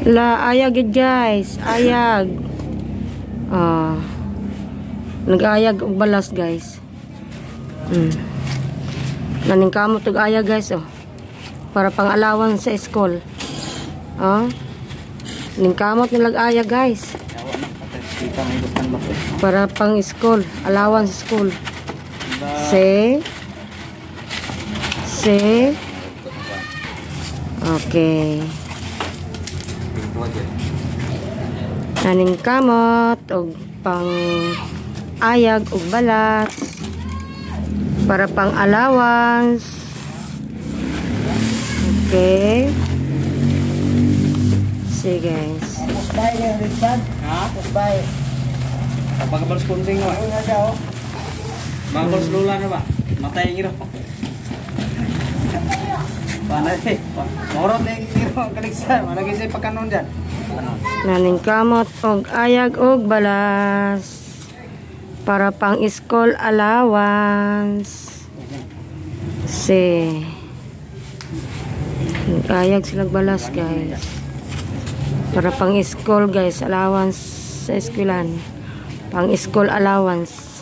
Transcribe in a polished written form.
La ayag gid guys, ayag. Nag-ayag og balas guys. Naning kamot og ayag guys oh. Para pang alawan sa school. Ning kamot nilag ayag guys. Para pang school, alawan sa school. Okay. Naning kamot og pang ayag og balas para pang allowance. Okay. Sige guys. Pusbay ni Richard. Ha? Pusbay. Kapag balas kunding mo. Mga balas lula na ba? Matay ngiro. Panay. Morot na yung ngiro. Kaligsan. Malagay sa'yo pagkanon dyan. Naning kamot og ayag og balas para pang school allowance. Ayag silang balas guys. Para pang school guys, allowance sa eskwelahan. Pang school allowance.